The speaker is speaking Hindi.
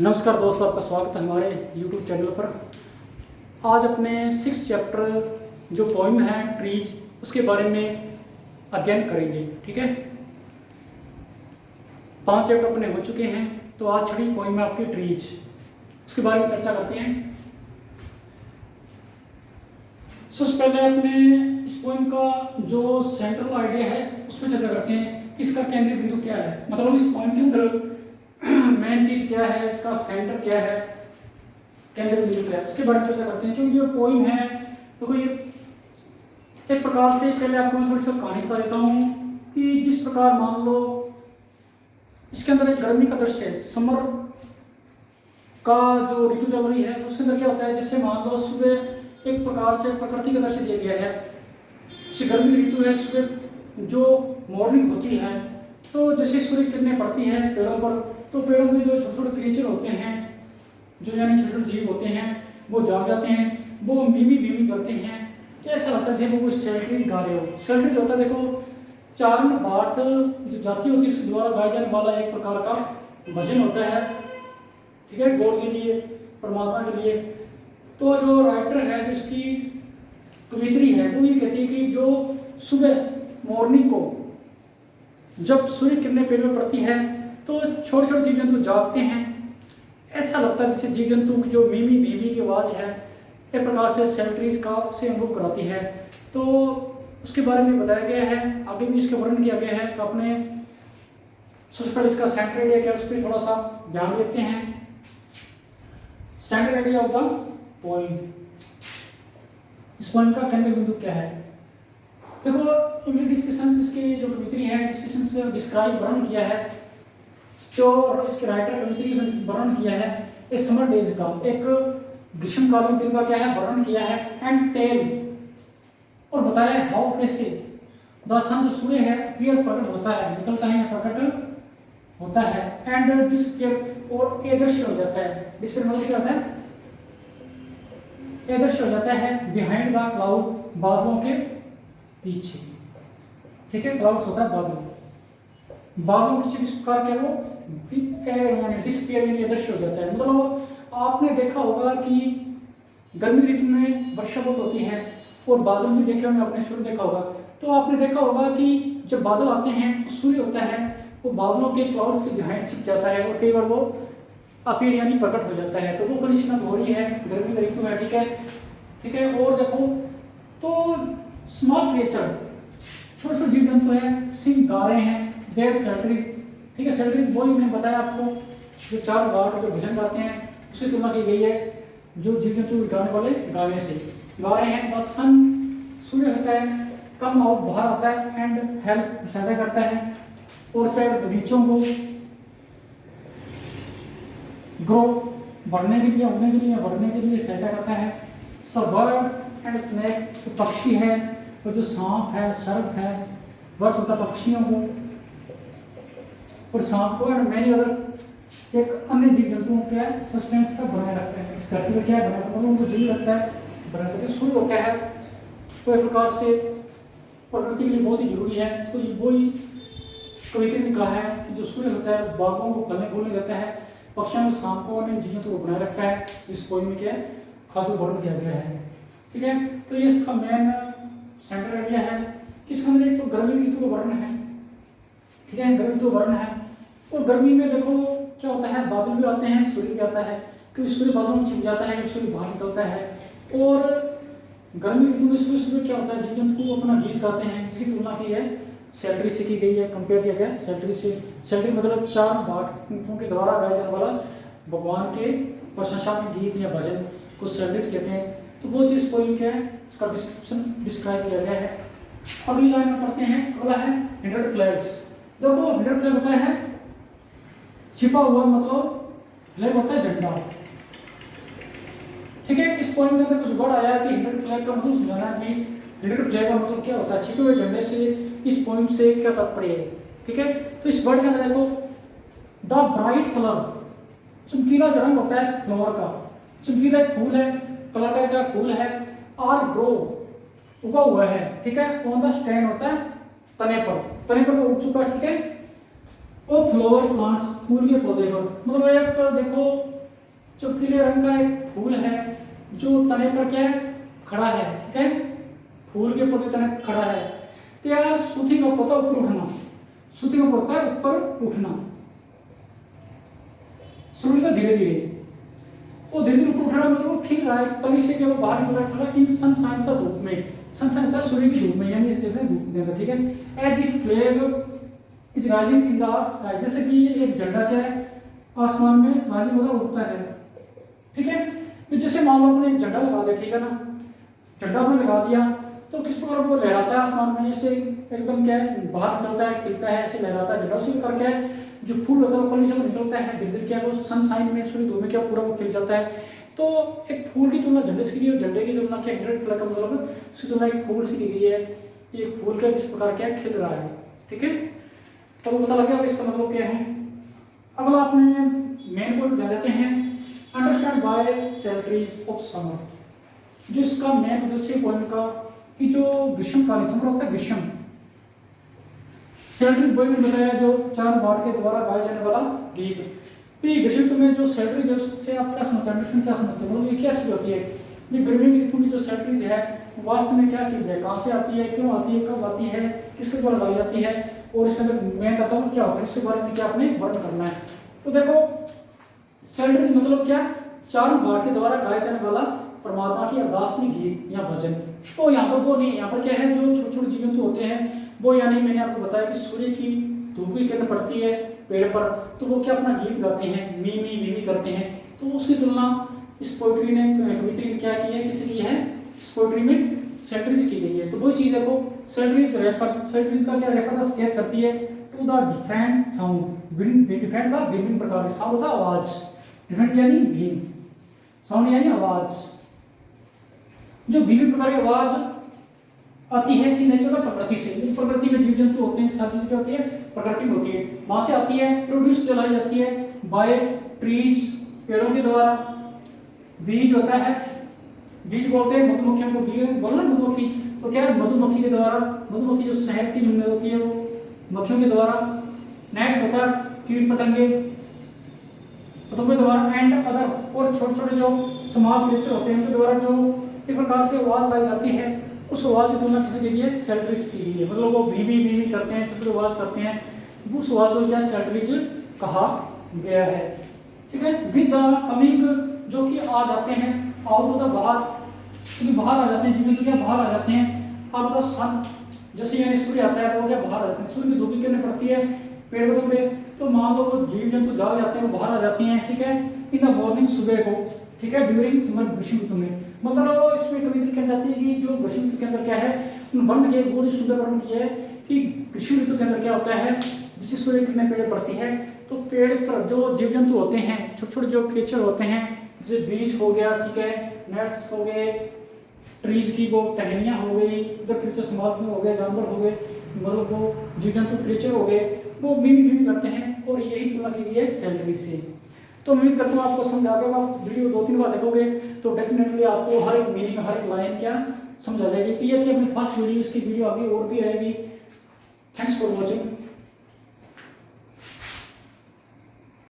नमस्कार दोस्तों, आपका स्वागत है हमारे YouTube चैनल पर। आज अपने 6 चैप्टर जो पोइम है ट्रीज, उसके बारे में अध्ययन करेंगे। ठीक है, 5 चैप्टर अपने हो चुके हैं, तो आज छठी पोइम है आपकी ट्रीज, उसके बारे में चर्चा करते हैं। सबसे पहले अपने इस पोइम का जो सेंट्रल आइडिया है उस पर चर्चा करते हैं कि इसका केंद्रीय बिंदु क्या है, मतलब इस पोइम के अंदर मेन चीज क्या है, इसका सेंटर क्या है, केंद्र बिंदु क्या है, उसके बारे में चर्चा करते हैं। क्योंकि जो पोइम है तो ये एक प्रकार से, पहले आपको मैं थोड़ी सी कहानी बता देता हूँ कि जिस प्रकार मान लो इसके अंदर एक गर्मी का दृश्य है, समर का जो ऋतु चल रही है, उसके अंदर क्या होता है, जैसे मान लो सुबह एक प्रकार से प्रकृति का दृश्य दिया गया है। जैसे गर्मी ऋतु है, सुबह जो मॉर्निंग होती है तो जैसे सूर्य किरणें पड़ती हैं पेड़ों पर, तो पेड़ों में जो छोटे छोटे क्रिएचर होते हैं, जो यानी छोटे छोटे जीव होते हैं, वो जाग जाते हैं, वो मीमी मीमी करते हैं। तो ऐसा लगता है जैसे वो सेल्ट्रीज गा रहे हो। सेल्ट्रीज होता है, देखो चारण बाट जो जाति होती है उसके द्वारा गाया जाने वाला एक प्रकार का भजन होता है, ठीक है, गॉड के लिए, परमात्मा के लिए। तो जो राइटर है, जो इसकी कवित्री है, वो ये कहती है कि जो सुबह मॉर्निंग को जब सूर्य किरणें पेड़ में पड़ती है तो छोटे छोटे जीव जंतु जागते हैं। ऐसा लगता है जैसे जीव जंतु की जो मीमी बीबी की आवाज़ है एक प्रकार से सेल्ट्रीज का से अनुभव कराती है। तो उसके बारे में बताया गया है, आगे भी इसका वर्णन किया गया है। तो अपने सबसे पहले इसका सेंटर आइडिया क्या है उस पर थोड़ा सा ध्यान देते हैं। Centre idea of the poem, इस पोइम का केंद्र बिंदु क्या है। देखो इंग्लिश डिस्कशन, इसकी जो कवित्री है डिस्कशन से डिस्क्राइब वर्णन किया है, जो इसके राइटर कवित्री ने वर्णन किया है एक समर डेज का, एक ग्रीष्मकालीन दिन का क्या है वर्णन किया है। एंड टेल, और बताया हाउ कैसे द सन जो सूर्य है क्लियर प्रकट होता है, निकलता है, प्रकट होता है। एंड डिस्पेयर, और अदृश्य हो जाता है। डिस्पेयर मतलब क्या होता है, अदृश्य हो जाता है। बिहाइंड द क्लाउड, बादलों के पीछे, ठीक है, क्लाउड्स होता है बादल, बादलों के पीछे किस प्रकार के वो यानी डिस्पेयर यानी अदृश्य हो जाता है। मतलब आपने देखा होगा कि गर्मी ऋतु में वर्षा बहुत होती है, और बादल भी देखे होंगे, आपने सूर्य देखा होगा। तो आपने देखा होगा कि जब बादल आते हैं तो सूर्य होता है वो बादलों के क्लाउड्स के बिहाइंड छिप जाता है, और कई बार वो अपीयर यानी प्रकट हो जाता है। तो वो कंडीशन हो रही है, गर्मी का ऋतु है, ठीक है, ठीक है। और देखो तो स्मॉल क्रिएचर, छोटे छोटे जीव जंतु है, सिंग गा रहे हैं, देयर सेल्ट्रीज, ठीक है। सेल्ट्रीज वही मैंने बताया आपको, जो 4 गाट जो भजन गाते हैं उससे तुलना की गई है जो जीव जंतु गाने वाले गाने से गा रहे हैं। बस सन सूर्य होता है, कम आउट बाहर आता है, एंड हेल्प सहायता करता है, और चाहे बगीचों को ग्रो बढ़ने के लिए, उगने के लिए, बढ़ने के लिए सहायता करता है। तो बर्ड एंड स्नेक, तो पक्षी है, और जो सांप है, सर्प है, वर्ष होता है पक्षियों को और सांप को, एंड मैनी अदर एक अन्य जीव जंतुओं के सस्टेंस का बनाए रखता है। इस धरती में क्या है बनाए रखता है, उनको जीव रखता है, बनाए रखता है। सूर्य होता है तो एक प्रकार से प्रकृति के लिए बहुत ही जरूरी है। तो वही कवित्री ने कहा है कि जो सूर्य होता है बागों को फलने फूलने देता है, पक्षियों को, सांप को, अन्य जीव जंतुओं को बनाए रखता है। इस पोइम में क्या खास वर्णन किया गया है, ठीक है। तो ये इसका मेन सेंटर आइडिया है कि इसके अंदर एक तो गर्मी ऋतु का वर्णन है, ठीक है, गर्मी ऋतु वर्णन है। और गर्मी में देखो क्या होता है, बादल भी आते हैं, सूर्य भी आता है, क्योंकि सूर्य बादलों में छिप जाता है, सूर्य बाहर निकलता है। और गर्मी ऋतु में सुबह सुबह क्या होता है, जीव जंतु अपना गीत गाते हैं। इसकी तुलना की है सेल्ट्री से की गई है, कंपेयर किया गया सेल्ट्री से। सेल्ट्री मतलब 4 बाटों के द्वारा गाया जाने वाला भगवान के प्रशंसा में गीत या भजन को सेल्ट्रीज कहते हैं। तो वो चीज़ पोइम क्या है, इसका डिस्क्रिप्शन डिस्क्राइब किया गया है। अगली लाइन में पढ़ते हैं, अगला है हिंडर्ड फ्लैग्स। देखो हिंडर्ड फ्लैग होता है छिपा हुआ, मतलब फ्लैग होता है झंडा, ठीक है। इस पॉइंट के अंदर कुछ वर्ड आया कि हिंडर्ड फ्लैग का मतलब समझाना है कि हिंडर्ड फ्लैग का मतलब क्या होता है, छिपे हुए झंडे से इस पॉइंट से क्या तात्पर्य है, ठीक है। तो इस वर्ड के अंदर देखो द ब्राइट कलर, चमकीला जो रंग होता है फ्लावर का, चमकीला एक फूल है, कलर का क्या फूल है, आर ग्रो उगा हुआ है, ठीक है। ऑन द स्टैंड होता है तने पर, तने पर वो उग चुका, ठीक है। और फ्लावर प्लांट्स, फूल के पौधे पर, मतलब एक देखो जो पीले रंग का एक फूल है जो तने पर क्या है खड़ा है, ठीक है, फूल के पौधे तने पर खड़ा है, तो यार सूथी का पौधा ऊपर उठना, सूथी का पौधा है ऊपर उठना, शुरू का धीरे धीरे, वो धीरे धीरे ऊपर उठ रहा है, मतलब वो खिल रहा है, कली से क्या वो बाहर निकल रहा है, इन सनशाइन का धूप में, सनशाइन का सूर्य की धूप में, यानी जैसे धूप के अंदर, ठीक है, as if flag is rising in the sky, जैसे कि एक झंडा क्या है आसमान में राइजिंग होता उठता है, ठीक है। तो जैसे मान लो आपने एक झंडा लगा दिया, ठीक है ना, झंडा आपने लगा दिया तो किस प्रकार वो लहराता है आसमान में, ऐसे एकदम क्या है बाहर निकलता है, खिलता है, ऐसे लहराता है झंडा, उसी प्रकार क्या है जो फूल होता है वो कली से निकलता है, धीरे धीरे क्या है वो सनशाइन में, सूर्य धूप में क्या पूरा वो खिल जाता है। तो एक फूल की तुलना झंडे से की गई और झंडे की तुलना क्या ग्रेट फ्लैग का मतलब उसकी तुलना एक फूल से की गई है, एक फूल का किस प्रकार क्या खिल रहा है, ठीक है। तो पता लग गया इसका मतलब क्या है। अगला अपने मेन पॉइंट बता देते हैं, understand by salaries of summer, जो इसका मेन उद्देश्य पॉइंट का कि जो ग्रीष्मकालीन समर होता है, ग्रीष्म सैलरीज पॉइंट में बताया जो चार बार के द्वारा गाया जाने वाला गीत। तो ये ग्रीष्म ऋतु में जो सैलरीज है उससे आप क्या समझते हैं, अंडरस्टैंड क्या समझते हैं, मतलब ये क्या चीज होती है, ये गर्मी की ऋतु की जो सैलरीज है वास्तव में क्या चीज है, कहाँ से आती है, क्यों आती है, कब आती है, किसके द्वारा लगाई जाती है, और इसके अंदर मेन तत्व क्या होता है, इसके बारे में क्या आपने वर्णन करना है। तो देखो सैलरीज मतलब क्या, चारों भाग के द्वारा गाए जाने वाला परमात्मा की अरदास में गीत या भजन। तो यहाँ पर वो नहीं, यहाँ पर क्या है जो छोटे छोटे जीव जंतु होते हैं वो, यानी मैंने आपको बताया कि सूर्य की धूप की किरण पड़ती है पेड़ पर तो वो क्या अपना गीत गाते हैं, मी मी मी मी करते हैं, तो उसकी तुलना इस पोइट्री ने कवित्री ने क्या की है, किसी की है, इस पोइट्री में सैलरीज की गई है। तो वही चीज देखो सैलरीज का क्या रेफरेंस क्या करती है to the different sound, different का विभिन्न प्रकार के साउंड होता आवाज, डिफरेंट यानी भिन्न, साउंड यानी आवाज, जो विभिन्न प्रकार की आवाज आती है इन नेचर का प्रकृति से, प्रकृति में जीव जंतु होते हैं, सारी चीजें होती है प्रकृति में होती है, वहां से आती है, प्रोड्यूस जलाई जाती है बाय ट्रीज, पेड़ों के द्वारा, बीज होता है, बीज बोलते हैं मधुमक्खियों को, बीज बोलना मधुमक्खी, तो क्या है मधुमक्खी के द्वारा, मधुमक्खी जो शहद की नींद होती है वो मक्खियों के द्वारा, नेट्स होता है कीट पतंगे पतंगों के द्वारा, एंड अदर और छोटे छोटे जो स्मॉल क्रिएचर होते हैं उनके द्वारा जो एक प्रकार से आवाज लाई जाती है, उस आवाज की तुलना किसी के लिए सैलरीज की गई है, मतलब वो भी भी करते हैं, छोटे आवाज करते हैं, उस आवाज को क्या सैलरीज कहा गया है, ठीक है। विद द कमिंग जो कि आ जाते हैं, आउट ऑफ द बाहर, क्योंकि बाहर आ जाते हैं जीव क्या बाहर आ जाते हैं, आउट ऑफ द सन, जैसे यानी सूर्य आता है तो वो क्या बाहर आ जाते हैं, सूर्य की धूप की किरणें पड़ती है पेड़ पौधों पे, तो मान लो वो जीव जंतु जाग जाते हैं, वो बाहर आ जाती हैं, ठीक है, इन द मॉर्निंग सुबह को, ठीक है, ड्यूरिंग समर ग्रीष्म ऋतु में, मतलब इसमें कविता कह जाती है कि जो ग्रीष्म ऋतु के अंदर क्या है वर्ण के बहुत ही सुंदर वर्ण किया है कि ग्रीष्म ऋतु के अंदर क्या होता है, जिससे सूर्य किरणें पेड़ पड़ती है तो पेड़ पर जो जीव जंतु होते हैं, छोटे छोटे जो क्रिएचर होते हैं, जैसे बीज हो गया, ठीक है, नेट्स हो गए, ट्रीज की वो टहनियाँ हो गई, उधर क्रिएचर समाज में हो गए, जानवर हो गए, मतलब वो जीव जंतु क्रिएचर हो गए, वो मिमी करते हैं, और यही तुलना की गई है सैलरी से। तो उम्मीद करता हूँ आपको समझ आ गया, आप वीडियो 2-3 बार देखोगे तो डेफिनेटली आपको हर एक मीनिंग, हर एक लाइन क्या समझ आ जाएगी। तो ये थी अपनी फर्स्ट वीडियो, इसकी वीडियो आगे और भी आएगी। Thanks for watching.